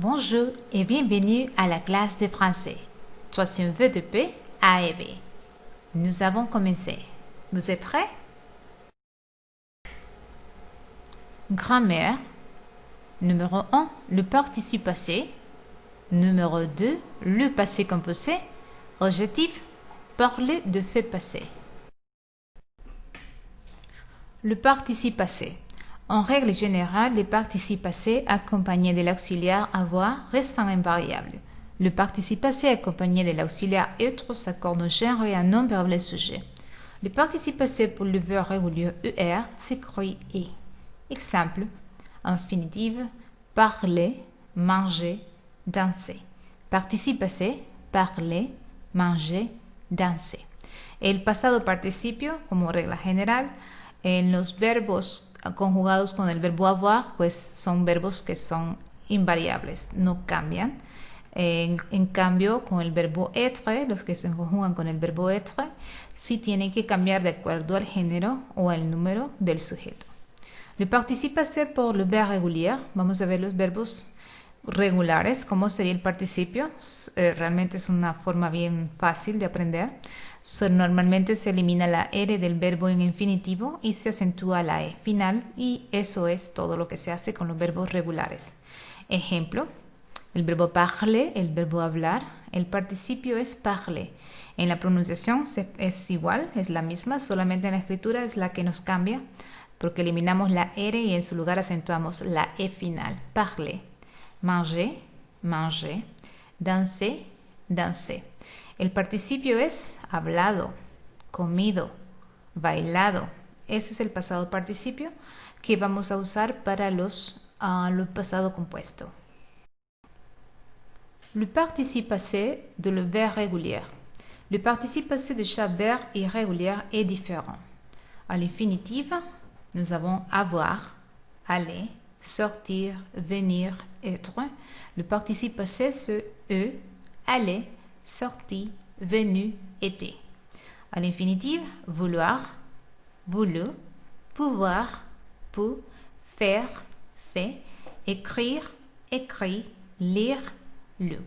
Bonjour et bienvenue à la classe de français. Troisième vœu de paix, A et B. Nous avons commencé. Vous êtes prêts? Grammaire. Numéro 1, le participe passé. Numéro 2, le passé composé. Objectif, parler de faits passés. Le participe passé. En règle générale, les participes passés accompagnés de l'auxiliaire avoir restent invariables. Le participe passé accompagné de l'auxiliaire être s'accorde au genre et à non verbal sujet. Le participe passé pour le verbe régulier ER s'écrit et. Exemple, infinitif, parler, manger, danser. Participe passé, parler, manger, danser. El pasado participio, como regla general, en los verbos conjugados con el verbo avoir, pues son verbos que son invariables, no cambian. En cambio, con el verbo être, los que se conjugan con el verbo être, sí tienen que cambiar de acuerdo al género o al número del sujeto. Le participe passé por le verbe régulier. Vamos a ver los verbos regulares, cómo sería el participio. Realmente es una forma bien fácil de aprender. Normalmente se elimina la R del verbo en infinitivo y se acentúa la E final, y eso es todo lo que se hace con los verbos regulares. Ejemplo, el verbo parler, el verbo hablar, el participio es parler. En la pronunciación es igual, es la misma, solamente en la escritura es la que nos cambia, porque eliminamos la R y en su lugar acentuamos la E final. Parler, manger, manger, danser, danser. El participio es hablado, comido, bailado. Ese es el pasado participio que vamos a usar para los pasado compuesto. Le participe passé de le verbe régulier. Le participe passé de chaque verbe irrégulier est différent. À l'infinitif, nous avons avoir, aller, sortir, venir, être. Le participe passé c'est eux, aller, sorti, venu, été. À l'infinitif, vouloir, voulu, pouvoir, pu, faire, fait, écrire, écrit, lire, lu.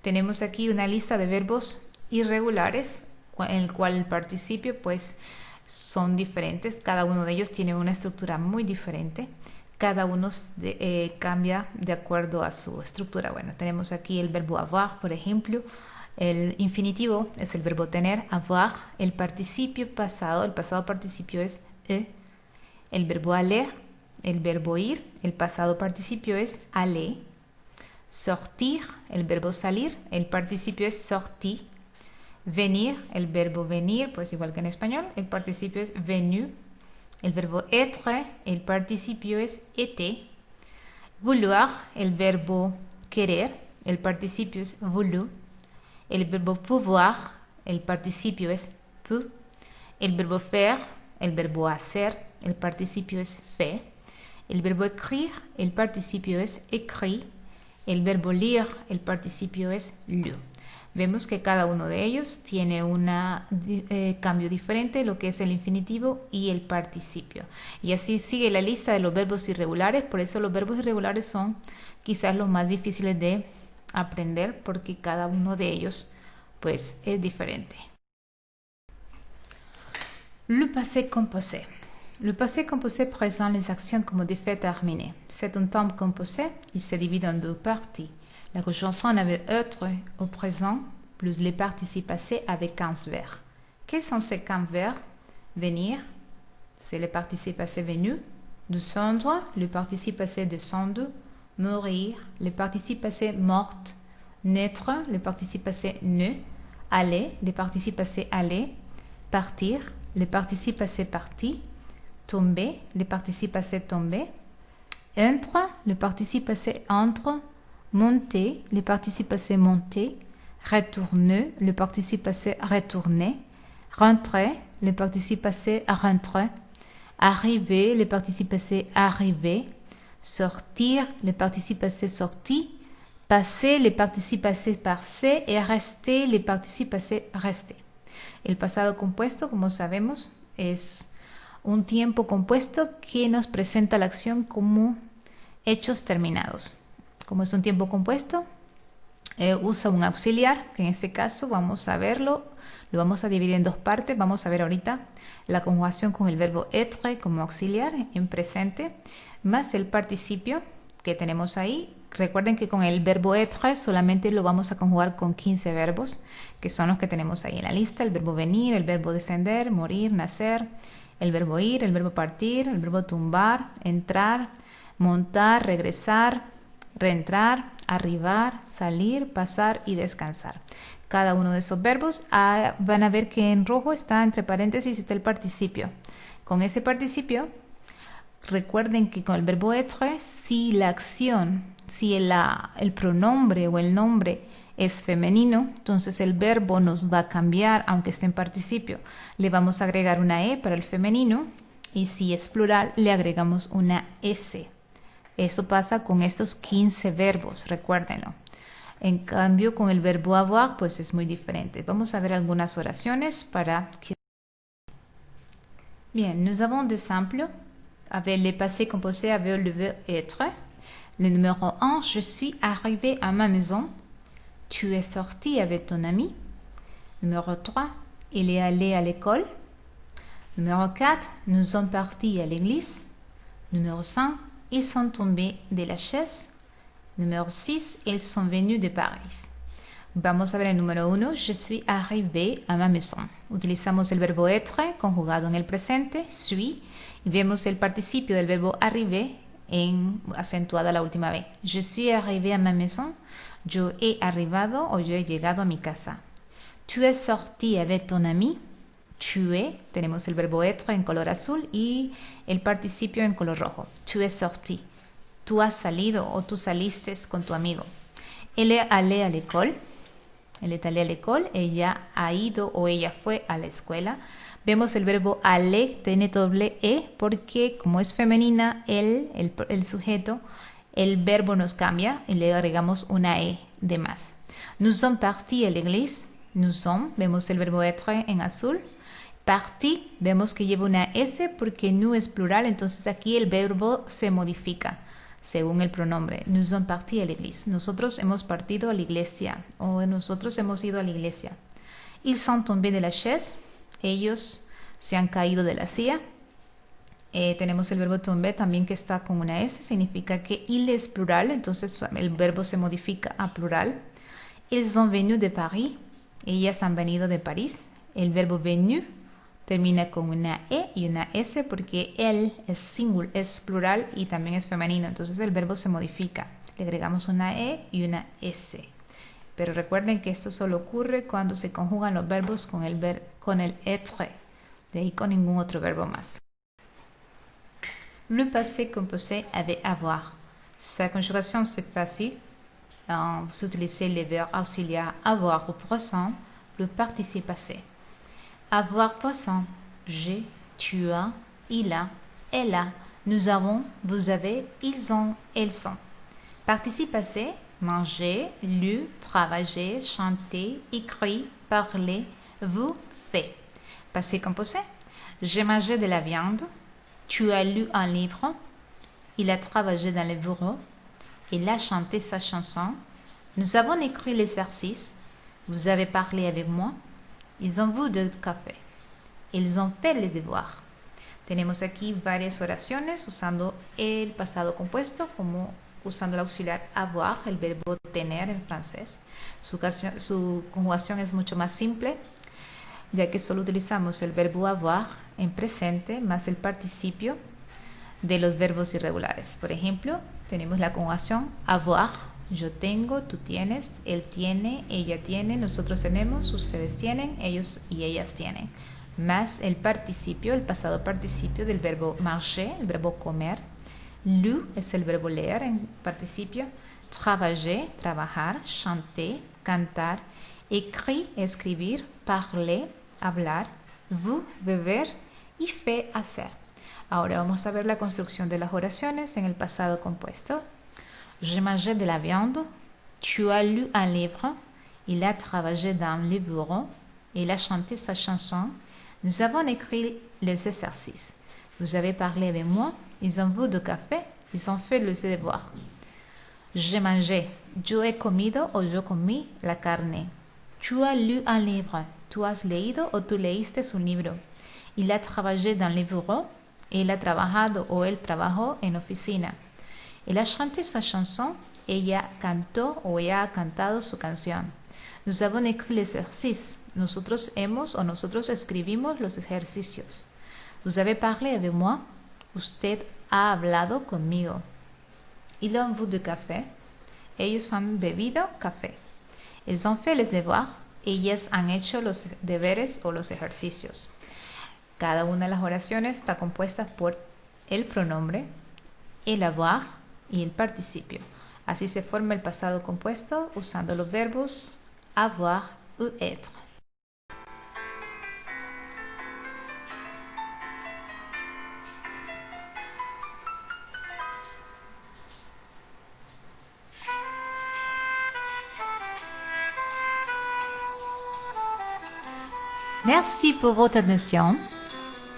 Tenemos aquí una lista de verbos irregulares en el cual el participio pues son diferentes. Cada uno de ellos tiene una estructura muy diferente. Cada uno cambia de acuerdo a su estructura. Bueno, tenemos aquí el verbo avoir, por ejemplo. El infinitivo es el verbo tener, avoir. El participio pasado, el pasado participio es e. El verbo aller, el verbo ir. El pasado participio es aller. Sortir, el verbo salir. El participio es sorti. Venir, el verbo venir, pues igual que en español. El participio es venu. El verbo être, el participio es été. Vouloir, el verbo querer. El participio es voulu. El verbo pouvoir, el participio es pu. El verbo faire, el verbo hacer, el participio es fait. El verbo écrire, el participio es écrit. El verbo lire, el participio es lu. Vemos que cada uno de ellos tiene un cambio diferente, lo que es el infinitivo y el participio. Y así sigue la lista de los verbos irregulares. Por eso los verbos irregulares son quizás los más difíciles de aprender, porque cada uno de ellos pues es diferente. Le passé composé. Le passé composé présente les actions comme des faits terminés. C'est un temps composé, il se divide en deux parties. La conjonction avec être au présent plus les participes passés avec 15 verbes. Quels sont ces 15 verbes? Venir, c'est le participe passé venu. Descendre, le participe passé descendu. Mourir, le participe passé morte. Naître, le participe passé ne. Aller, le participe passé aller. Partir, le participe passé parti. Tomber, le participe passé tomber. Entre, le participe passé entre. Monter, le participe passé monter. Retourner, le participe passé retourner. Rentrer, le participe passé rentrer. Arriver, le participe passé arriver. Sortir, le participe passé sorti. Passer, le participe passé passer. Y rester, le participe passé rester. El pasado compuesto, como sabemos, es un tiempo compuesto que nos presenta la acción como hechos terminados. Como es un tiempo compuesto, usa un auxiliar, que en este caso vamos a verlo, lo vamos a dividir en dos partes. Vamos a ver ahorita la conjugación con el verbo être como auxiliar en presente, más el participio que tenemos ahí. Recuerden que con el verbo être solamente lo vamos a conjugar con 15 verbos, que son los que tenemos ahí en la lista: el verbo venir, el verbo descender, morir, nacer, el verbo ir, el verbo partir, el verbo tumbar, entrar, montar, regresar, reentrar, arribar, salir, pasar y descansar. Cada uno de esos verbos van a ver que en rojo está entre paréntesis, está el participio. Con ese participio, recuerden que con el verbo être, si la acción, si el pronombre o el nombre es femenino, entonces el verbo nos va a cambiar aunque esté en participio. Le vamos a agregar una E para el femenino, y si es plural le agregamos una S. Eso pasa con estos 15 verbos, recuérdenlo. En cambio, con el verbo avoir, pues es muy diferente. Vamos a ver algunas oraciones para que... Bien, nous avons des simples avec les passés composés avec le verbe être. Le numéro 1, je suis arrivé à ma maison. Tu es sorti avec ton ami. Numéro 3, il est allé à l'école. Numéro 4, nous sommes partis à l'église. Numéro 5, ils sont tombés de la chaise. Numéro 6, ils sont venus de Paris. Vamos a ver el número 1, je suis arrivé à ma maison. Utilizamos el verbo être conjugado en el presente, suis, y vemos el participio del verbo arriver acentuada la última vez. Je suis arrivé à ma maison. Yo he arribado o yo he llegado a mi casa. Tu es sorti avec ton ami. Tu es, tenemos el verbo être en color azul y el participio en color rojo. Tu es sorti. Tú has salido o tú saliste con tu amigo. Elle est allée à l'école. Elle est allée à l'école. Ella ha ido o ella fue a la escuela. Vemos el verbo aller tiene doble E porque como es femenina, el sujeto, el verbo nos cambia y le agregamos una E de más. Nous sommes partis à l'église. Nous sommes, vemos el verbo être en azul. Parti, vemos que lleva una S porque nous es plural, entonces aquí el verbo se modifica según el pronombre. Nous sommes partis à l'église. Nosotros hemos partido a la iglesia o nosotros hemos ido a la iglesia. Ils sont tombés de la chaise. Ellos se han caído de la silla. Tenemos el verbo tomber también que está con una S, significa que il es plural, entonces el verbo se modifica a plural. Ils sont venus de Paris. Ellas han venido de París. El verbo venu termina con una E y una S porque él es singular, es plural y también es femenino, entonces el verbo se modifica. Le agregamos una E y una S. Pero recuerden que esto solo ocurre cuando se conjugan los verbos con el être. De ahí con ningún otro verbo más. Le passé composé avec avoir. Sa conjugation c'est facile. Vous utilisez les verbes auxiliaires avoir au présent, le participe passé. Avoir présent, j'ai, tu as, il a, elle a, nous avons, vous avez, ils ont, elles sont. Participe passé, manger, lu, travailler, chanter, écrit, parler, vous, fait. Passé composé, j'ai mangé de la viande, tu as lu un livre, il a travaillé dans le bureau, il a chanté sa chanson, nous avons écrit l'exercice, vous avez parlé avec moi, ils ont bu de café, ils ont fait les devoirs. Tenemos aquí varias oraciones usando el pasado compuesto como usando el auxiliar avoir, el verbo tener en francés. Su conjugación es mucho más simple, ya que solo utilizamos el verbo avoir en presente más el participio de los verbos irregulares. Por ejemplo, tenemos la conjugación avoir, yo tengo, tú tienes, él tiene, ella tiene, nosotros tenemos, ustedes tienen, ellos y ellas tienen. Más el participio, el pasado participio del verbo marcher, el verbo comer. Lu es el verbo leer en participio. Travailler, trabajar. Chanter, cantar. Écrit, escribir. Parler, hablar. Vous, beber. Y fait, hacer. Ahora vamos a ver la construcción de las oraciones en el pasado compuesto. J'ai mangé de la viande. Tu as lu un livre. Il a travaillé dans le bureau. Il a chanté sa chanson. Nous avons écrit les exercices. Vous avez parlé avec moi. Ils ont bu de café. Ils ont fait le devoir. J'ai mangé. Yo he comido o yo comí la carne. Tu as lu un livre. Tu has leído o tú leíste un libro. Il a travaillé dans les bureaux. Él ha trabajado o él trabajó en oficina. Elle a chanté sa chanson. Ella cantó o ella ha cantado su canción. Nous avons écrit l'exercice. Nosotros hemos o nosotros escribimos los ejercicios. Vous avez parlé avec moi. Usted ha hablado conmigo. Ils ont bu du café. Ellos han bebido café. Ils ont fait les devoirs. Ellas han hecho los deberes o los ejercicios. Cada una de las oraciones está compuesta por el pronombre, el avoir y el participio. Así se forma el pasado compuesto usando los verbos avoir ou être. Merci pour votre attention.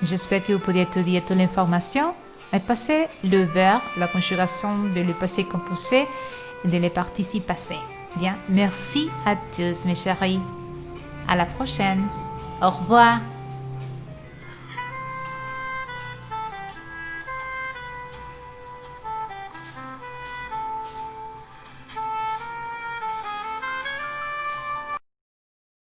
J'espère que vous pourrez étudier toute l'information et passer le verbe, la conjugation de le passé composé et de les participes passés. Bien, merci à tous mes chéris. À la prochaine. Au revoir.